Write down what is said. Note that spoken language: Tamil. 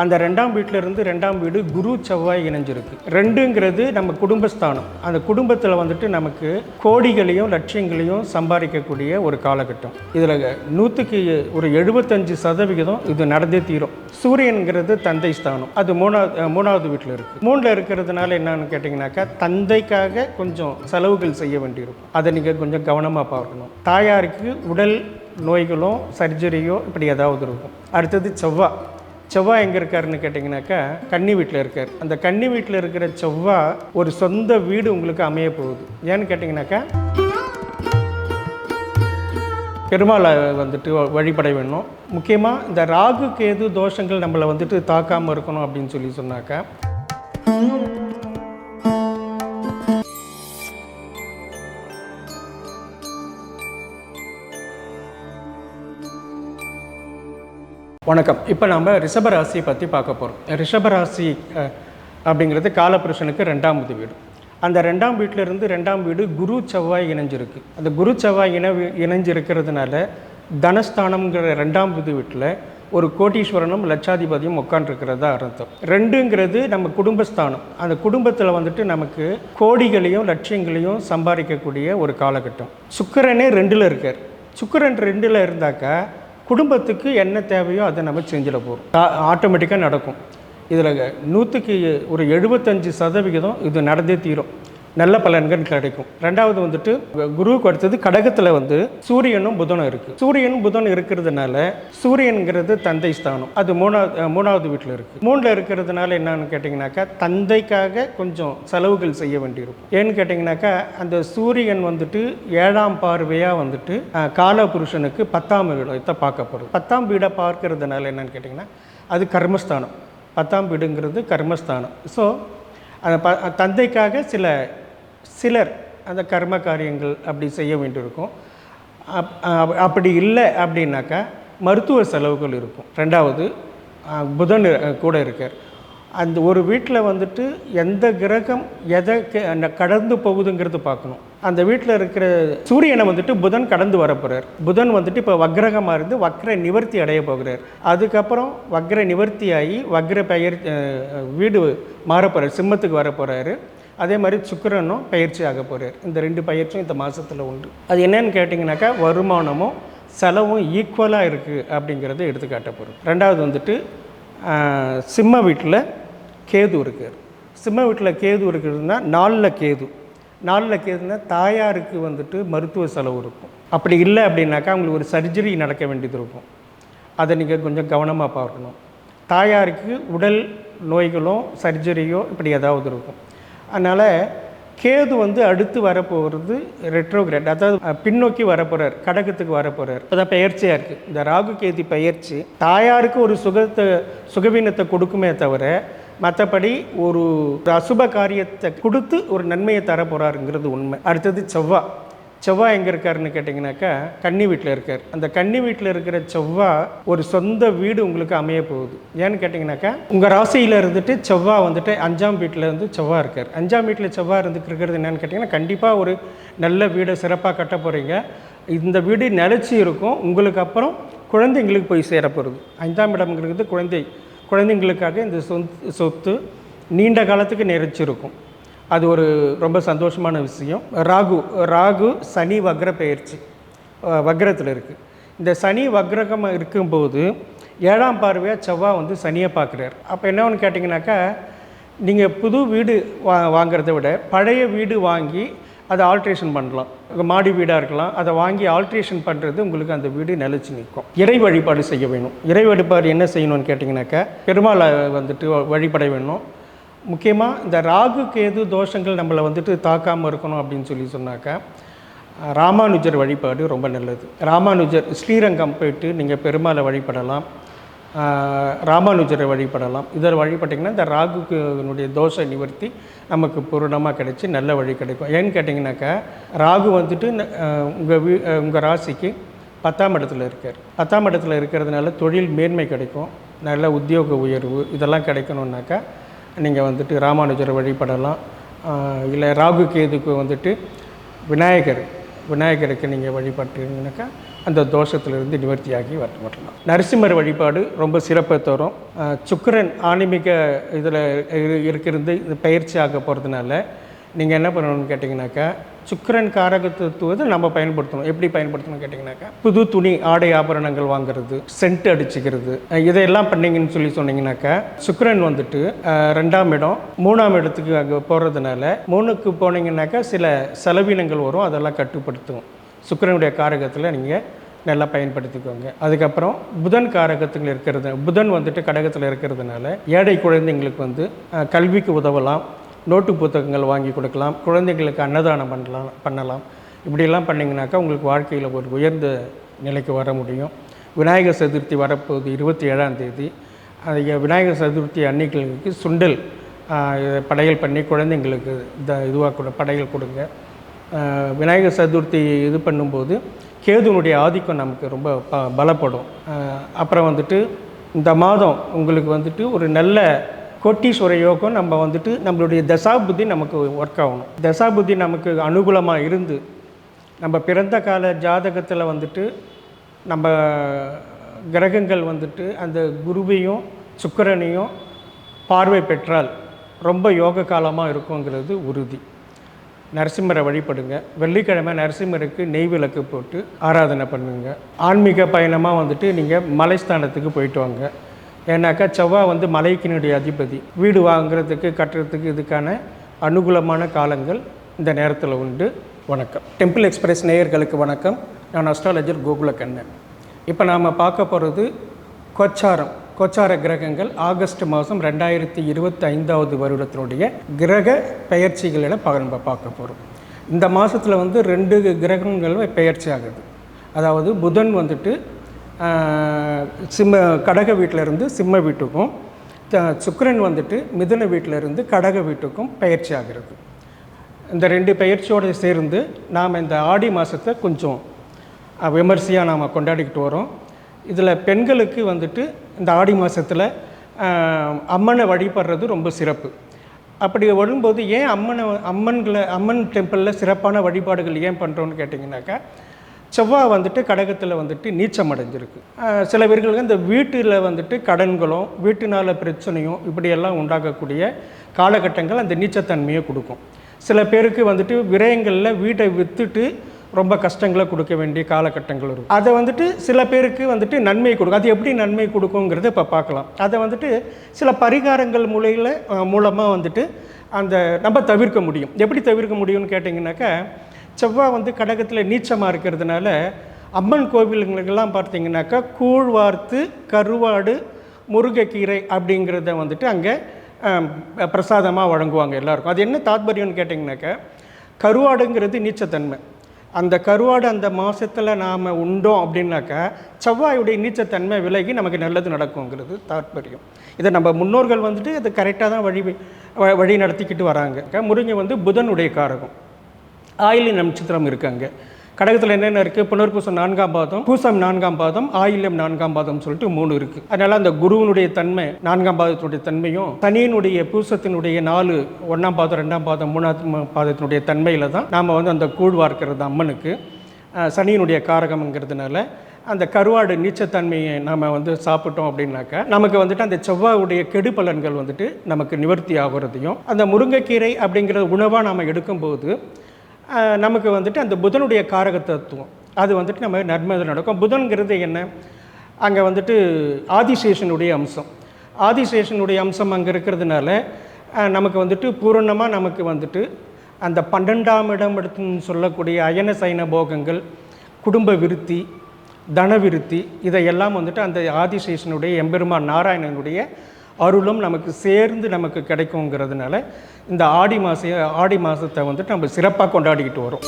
அந்த ரெண்டாம் வீட்டிலிருந்து ரெண்டாம் வீடு குரு செவ்வாய் இணைஞ்சிருக்கு. ரெண்டுங்கிறது நம்ம குடும்பஸ்தானம். அந்த குடும்பத்தில் வந்துட்டு நமக்கு கோடிகளையும் லட்சியங்களையும் சம்பாதிக்கக்கூடிய ஒரு காலகட்டம். இதில் 100க்கு ஒரு 75% இது நடந்தே தீரும். சூரியன்கிறது தந்தை ஸ்தானம். அது மூணாவது வீட்டில் இருக்குது. 3ல் இருக்கிறதுனால என்னன்னு கேட்டிங்கனாக்கா, தந்தைக்காக கொஞ்சம் செலவுகள் செய்ய வேண்டியிருக்கும். அதை நீங்கள் கொஞ்சம் கவனமாக பார்க்கணும். தாயாருக்கு உடல் நோய்களோ சர்ஜரியோ இப்படி ஏதாவது இருக்கும். அடுத்தது செவ்வாய் எங்கே இருக்காருன்னு கேட்டிங்கனாக்கா, கன்னி வீட்டில் இருக்கார். அந்த கன்னி வீட்டில் இருக்கிற செவ்வாய் ஒரு சொந்த வீடு உங்களுக்கு அமைய போகுது. ஏன்னு கேட்டிங்கனாக்கா, பெருமாளை வந்துட்டு வழிபட வேணும். முக்கியமாக இந்த ராகு கேது தோஷங்கள் நம்மளை வந்துட்டு தாக்காமல் இருக்கணும் அப்படின்னு சொன்னாக்கா, வணக்கம். இப்போ நம்ம ரிஷபராசியை பற்றி பார்க்க போகிறோம். ரிஷபராசி அப்படிங்கிறது காலபுருஷனுக்கு 2வது வீடு. அந்த 2ஆம் வீட்டிலிருந்து 2ஆம் வீடு குரு செவ்வாய் இணைஞ்சிருக்கு. அந்த குரு செவ்வாய் இணைஞ்சிருக்கிறதுனால தனஸ்தானம்ங்கிற 2வது வீட்டில் ஒரு கோட்டீஸ்வரனும் லட்சாதிபதியும் உட்காண்டிருக்கிறதா அர்த்தம். 2ங்கிறது நம்ம குடும்பஸ்தானம். அந்த குடும்பத்தில் வந்துட்டு நமக்கு கோடிகளையும் லட்சியங்களையும் சம்பாதிக்கக்கூடிய ஒரு காலகட்டம். சுக்கிரனே 2ல் இருக்கார். சுக்கிரன் 2ல் இருந்தாக்கா குடும்பத்துக்கு என்ன தேவையோ அதை நம்ம செஞ்சிட போகிறோம். ஆட்டோமேட்டிக்காக நடக்கும். இதில் 100க்கு ஒரு 75% இது நடந்தே தீரும். நல்ல பலன்கள் கிடைக்கும். 2வது வந்துட்டு குருவுக்கு அடுத்தது கடகத்தில் வந்து சூரியனும் புதனும் இருக்குது. சூரியனும் புதனும் இருக்கிறதுனால சூரியனுங்கிறது தந்தை ஸ்தானம். அது மூணாவது வீட்டில் இருக்குது. 3ல் இருக்கிறதுனால என்னன்னு கேட்டிங்கனாக்கா, தந்தைக்காக கொஞ்சம் செலவுகள் செய்ய வேண்டியிருக்கும். ஏன்னு கேட்டிங்கனாக்கா, அந்த சூரியன் வந்துட்டு 7ஆம் பார்வையாக வந்துட்டு காலபுருஷனுக்கு 10ஆம் வீடத்தை பார்க்கப்படுது. 10ஆம் வீடை பார்க்கறதுனால என்னன்னு கேட்டிங்கன்னா, அது கர்மஸ்தானம். 10ஆம் வீடுங்கிறது கர்மஸ்தானம். ஸோ அந்த தந்தைக்காக சிலர் அந்த கர்ம காரியங்கள் அப்படி செய்ய வேண்டியிருக்கும். அப்படி இல்லை அப்படின்னாக்கா மருத்துவ செலவுகள் இருக்கும். 2வது புதன் கூட இருக்கார். அந்த ஒரு வீட்டில் வந்துட்டு எந்த கிரகம் எதை கடந்து போகுதுங்கிறது பார்க்கணும். அந்த வீட்டில் இருக்கிற சூரியனை வந்துட்டு புதன் கடந்து வரப்போகிறார். புதன் வந்துட்டு இப்போ வக்ரகமாக இருந்து வக்ர நிவர்த்தி அடைய போகிறார். அதுக்கப்புறம் வக்ர நிவர்த்தி ஆகி வக்ர வீடு மாறப்போகிறார், சிம்மத்துக்கு வரப்போகிறாரு. அதே மாதிரி சுக்கிரனும் பயிற்சி ஆக போகிறார். இந்த 2 பயிற்சியும் இந்த மாதத்தில் உண்டு. அது என்னன்னு கேட்டிங்கனாக்கா, வருமானமும் செலவும் ஈக்குவலாக இருக்குது அப்படிங்கிறத எடுத்துக்காட்ட போகிறோம். 2வது வந்துட்டு சிம்ம வீட்டில் கேது இருக்கார். சிம்ம வீட்டில் கேது இருக்கிறதுனா 4ல் கேதுனா தாயாருக்கு வந்துட்டு மருத்துவ செலவு இருக்கும். அப்படி இல்லை அப்படின்னாக்கா அவங்களுக்கு ஒரு சர்ஜரி நடக்க வேண்டியது இருக்கும். அதை நீங்கள் கொஞ்சம் கவனமாக பார்க்கணும். தாயாருக்கு உடல் நோய்களோ சர்ஜரியோ இப்படி ஏதாவது இருக்கும். அதனால் கேது வந்து அடுத்து வரப்போகிறது ரெட்ரோகிரேட், அதாவது பின்னோக்கி வரப்போகிறார், கடகத்துக்கு வரப்போகிறார். அதான் பயிற்சியாக இருக்குது. இந்த ராகு கேது பயிற்சி தாயாருக்கு ஒரு சுகவீனத்தை கொடுக்குமே தவிர மற்றபடி ஒரு அசுப காரியத்தை கொடுத்து ஒரு நன்மையை தர போகிறாருங்கிறது உண்மை. அடுத்தது செவ்வாய் எங்கே இருக்காருன்னு கேட்டிங்கனாக்கா, கன்னி வீட்டில் இருக்கார். அந்த கன்னி வீட்டில் இருக்கிற செவ்வாய் ஒரு சொந்த வீடு உங்களுக்கு அமைய போகுது. ஏன்னு கேட்டிங்கனாக்கா, உங்கள் ராசியில் இருந்துட்டு செவ்வாய் வந்துட்டு 5ஆம் வீட்டில் வந்து செவ்வாய் இருக்கார். 5ஆம் வீட்டில் செவ்வாய் இருக்கிறது என்னென்னு கேட்டிங்கன்னா, கண்டிப்பாக ஒரு நல்ல வீடை சிறப்பாக கட்ட போகிறீங்க. இந்த வீடு நிலச்சி இருக்கும். உங்களுக்கு அப்புறம் குழந்தைங்களுக்கு போய் சேரப்போகிறது. 5ஆம் இடம்ங்கிறது குழந்தைங்களுக்காக இந்த சொத்து நீண்ட காலத்துக்கு நிலைச்சிருக்கும். அது ஒரு ரொம்ப சந்தோஷமான விஷயம். ராகு சனி வக்ர பயிற்சி வக்ரத்தில் இருக்குது. இந்த சனி வக்ரகமாக இருக்கும்போது 7ஆம் பார்வையாக செவ்வாய் வந்து சனியை பார்க்குறார். அப்போ என்னன்னு கேட்டிங்கனாக்கா, நீங்கள் புது வீடு வாங்கிறத விட பழைய வீடு வாங்கி அதை ஆல்ட்ரேஷன் பண்ணலாம். மாடி வீடாக இருக்கலாம். அதை வாங்கி ஆல்ட்ரேஷன் பண்ணுறது உங்களுக்கு அந்த வீடு நிலச்சி நிற்கும். இறை வழிபாடு செய்ய வேணும். இறை வழிபாடு என்ன செய்யணும்னு கேட்டிங்கனாக்கா, பெருமாளை வந்துட்டு வழிபட வேணும். முக்கியமாக இந்த ராகு கேது தோஷங்கள் நம்மளை வந்துட்டு தாக்காமல் இருக்கணும் அப்படின்னு சொன்னாக்கா, ராமானுஜர் வழிபாடு ரொம்ப நல்லது. ராமானுஜர் ஸ்ரீரங்கம் போயிட்டு நீங்கள் பெருமாளை வழிபடலாம், ராமானுஜரை வழிபடலாம். இதில் வழிபட்டிங்கன்னா இந்த ராகுனுடைய தோஷ நிவர்த்தி நமக்கு பூரணமாக கிடைச்சி நல்ல வழி கிடைக்கும். ஏன்னு கேட்டிங்கனாக்கா, ராகு வந்துட்டு உங்கள் ராசிக்கு 10ஆம் இடத்துல இருக்கார். 10ஆம் இடத்துல இருக்கிறதுனால தொழில் மேன்மை கிடைக்கும், நல்ல உத்தியோக உயர்வு இதெல்லாம் கிடைக்கணுன்னாக்கா நீங்கள் வந்துட்டு ராமானுஜரை வழிபடலாம். இல்லை ராகு கேதுக்கு வந்துட்டு விநாயகருக்கு நீங்கள் வழிபட்டீங்கன்னாக்கா அந்த தோஷத்திலிருந்து நிவர்த்தியாகி வரலாம். நரசிம்மர் வழிபாடு ரொம்ப சிறப்பை தரும். சுக்கிரன் ஆன்மீக இதில் இருக்கிறது இது பயிற்சி ஆக போகிறதுனால நீங்கள் என்ன பண்ணணும்னு கேட்டிங்கனாக்கா, சுக்கிரன் காரகத்துவத்தை நம்ம பயன்படுத்தணும். எப்படி பயன்படுத்தணும்னு கேட்டிங்கனாக்கா, புது துணி ஆடை ஆபரணங்கள் வாங்குறது, சென்ட் அடிச்சுக்கிறது, இதையெல்லாம் பண்ணிங்கன்னு சொன்னீங்கன்னாக்கா சுக்கிரன் வந்துட்டு 2ஆம் இடம் 3ஆம் இடத்துக்கு அங்கே போகிறதுனால 3க்கு போனீங்கன்னாக்கா சில செலவினங்கள் வரும், அதெல்லாம் கட்டுப்படுத்தும். சுக்கிரனுடைய காரகத்தில் நீங்கள் நல்லா பயன்படுத்திக்கோங்க. அதுக்கப்புறம் புதன் காரகத்தில் இருக்கிறது, புதன் வந்துட்டு கடகத்தில் இருக்கிறதுனால ஏழை குழந்தைங்களுக்கு வந்து கல்விக்கு உதவலாம், நோட்டு புத்தகங்கள் வாங்கி கொடுக்கலாம், குழந்தைங்களுக்கு அன்னதானம் பண்ணலாம். இப்படியெல்லாம் பண்ணிங்கனாக்கா உங்களுக்கு வாழ்க்கையில் ஒரு உயர்ந்த நிலைக்கு வர முடியும். விநாயகர் சதுர்த்தி வரப்போகுது 27ஆம் தேதி. அந்த விநாயகர் சதுர்த்தி அன்னைக்கு சுண்டல் படையல் பண்ணி குழந்தைங்களுக்கு இதுவாக கூட படையல் கொடுங்க. விநாயகர் சதுர்த்தி இது பண்ணும்போது கேதுனுடைய ஆதிக்கம் நமக்கு ரொம்ப பலப்படும். அப்புறம் வந்துட்டு இந்த மாதம் உங்களுக்கு வந்துட்டு ஒரு நல்ல கோட்டீஸ்வர யோகம் நம்ம வந்துட்டு நம்மளுடைய தசாபுத்தி நமக்கு ஒர்க் ஆகணும். தசாபுத்தி நமக்கு அனுகூலமாக இருந்து நம்ம பிறந்த கால ஜாதகத்தில் வந்துட்டு நம்ம கிரகங்கள் வந்துட்டு அந்த குருவையும் சுக்கிரனையும் பார்வை பெற்றால் ரொம்ப யோக காலமாக இருக்குங்கிறது உறுதி. நரசிம்மரை வழிபடுங்க. வெள்ளிக்கிழமை நரசிம்மருக்கு நெய் விளக்கு போட்டு ஆராதனை பண்ணுங்க. ஆன்மீக பயணமாக வந்துட்டு நீங்கள் மலைஸ்தானத்துக்கு போயிட்டு வாங்க. ஏன்னாக்கா செவ்வாய் வந்து மலைக்கினுடைய அதிபதி. வீடு வாங்குறதுக்கு கட்டுறதுக்கு இதுக்கான அனுகூலமான காலங்கள் இந்த நேரத்தில் உண்டு. வணக்கம். டெம்பிள் எக்ஸ்பிரஸ் நேயர்களுக்கு வணக்கம். நான் அஸ்ட்ராலஜர் கோகுலக்கண்ணன். இப்போ நாம் பார்க்க போகிறது கோச்சார கிரகங்கள் ஆகஸ்ட் மாதம் 2025 வருடத்தினுடைய கிரக பெயர்ச்சிகளில் நம்ம பார்க்க போகிறோம். இந்த மாதத்தில் வந்து 2 கிரகங்கள் பெயர்ச்சி ஆகுது. அதாவது புதன் வந்துட்டு கடக வீட்டிலேருந்து சிம்ம வீட்டுக்கும், சுக்கிரன் வந்துட்டு மிதுன வீட்டிலேருந்து கடக வீட்டுக்கும் பயிற்சி ஆகிறது. இந்த 2 பயிற்சியோடு சேர்ந்து நாம் இந்த ஆடி மாதத்தை கொஞ்சம் விமர்சையாக நாம் கொண்டாடிக்கிட்டு வரோம். இதில் பெண்களுக்கு வந்துட்டு இந்த ஆடி மாதத்தில் அம்மனை வழிபடுறது ரொம்ப சிறப்பு. அப்படி வரும்போது ஏன் அம்மன் டெம்பிளில் சிறப்பான வழிபாடுகள் ஏன் பண்ணுறோன்னு கேட்டிங்கனாக்கா, செவ்வாய் வந்துட்டு கடகத்தில் வந்துட்டு நீச்சம் அடைஞ்சிருக்கு. சில பேர்களுக்கு இந்த வீட்டில் வந்துட்டு கடன்களும் வீட்டினால் பிரச்சனையும் இப்படியெல்லாம் உண்டாகக்கூடிய காலகட்டங்கள் அந்த நீச்சத்தன்மையை கொடுக்கும். சில பேருக்கு வந்துட்டு விரயங்களில் வீட்டை விற்றுட்டு ரொம்ப கஷ்டங்களை கொடுக்க வேண்டிய காலகட்டங்கள் இருக்கும். அதை வந்துட்டு சில பேருக்கு வந்துட்டு நன்மை கொடுக்கும். அது எப்படி நன்மை கொடுக்குங்கிறத இப்போ பார்க்கலாம். அதை வந்துட்டு சில பரிகாரங்கள் மூலமாக வந்துட்டு அந்த நம்ம தவிர்க்க முடியும். எப்படி தவிர்க்க முடியும்னு கேட்டிங்கனாக்கா, செவ்வாய் வந்து கடகத்தில் நீச்சமாக இருக்கிறதுனால அம்மன் கோவிலுங்களுக்கெல்லாம் பார்த்தீங்கன்னாக்கா கூழ் வார்த்து கருவாடு முருங்கைக்கீரை அப்படிங்கிறத வந்துட்டு அங்கே பிரசாதமாக வழங்குவாங்க எல்லாருக்கும். அது என்ன தாத்பரியம்னு கேட்டிங்கனாக்கா, கருவாடுங்கிறது நீச்சத்தன்மை. அந்த கருவாடு அந்த மாதத்தில் நாம் உண்டோம் அப்படின்னாக்கா செவ்வாயுடைய நீச்சத்தன்மை விலகி நமக்கு நல்லது நடக்குங்கிறது தாத்பரியம். இதை நம்ம முன்னோர்கள் வந்துட்டு அது கரெக்டாக தான் வழி நடத்திக்கிட்டு வராங்க. முருங்கை வந்து புதனுடைய காரகம். ஆயில்யம் நட்சத்திரம் இருக்காங்க. கடகத்தில் என்னென்ன இருக்குது? புனர்பூசம் 4ஆம் பாதம், பூசம் 4ஆம் பாதம், ஆயில்யம் 4ஆம் பாதம் சொல்லிட்டு 3 இருக்குது. அதனால் அந்த குருவினுடைய தன்மை 4ஆம் பாதத்தினுடைய தன்மையும் சனியினுடைய பூசத்தினுடைய 4 1ஆம் பாதம் 2ஆம் பாதம் 3ஆம் பாதத்தினுடைய தன்மையில் தான் நாம் வந்து அந்த கூழ் வார்க்கிறது அம்மனுக்கு. சனியினுடைய காரகம்ங்கிறதுனால அந்த கருவாடு நீச்சத்தன்மையை நாம் வந்து சாப்பிட்டோம் அப்படின்னாக்கா நமக்கு வந்துட்டு அந்த செவ்வாயுடைய கெடு பலன்கள் வந்துட்டு நமக்கு நிவர்த்தி ஆகிறதையும், அந்த முருங்கைக்கீரை அப்படிங்கிற உணவாக நாம் எடுக்கும்போது நமக்கு வந்துட்டு அந்த புதனுடைய காரகத்துவம் அது வந்துட்டு நம்ம நன்மை நடக்கும். புதன்கிறது என்ன? அங்கே வந்துட்டு ஆதிசேஷனுடைய அம்சம். ஆதிசேஷனுடைய அம்சம் அங்கே இருக்கிறதுனால நமக்கு வந்துட்டு பூரணமாக நமக்கு வந்துட்டு அந்த 12ஆம் இடம் எடுத்துன்னு சொல்லக்கூடிய அயன சைன போகங்கள், குடும்ப விருத்தி, தன விருத்தி, இதையெல்லாம் வந்துட்டு அந்த ஆதிசேஷனுடைய எம்பெருமான் நாராயணனுடைய அருளும் நமக்கு சேர்ந்து நமக்கு கிடைக்குங்கிறதுனால இந்த ஆடி மாதத்தை வந்துட்டு நம்ம சிறப்பாக கொண்டாடிக்கிட்டு வரோம்.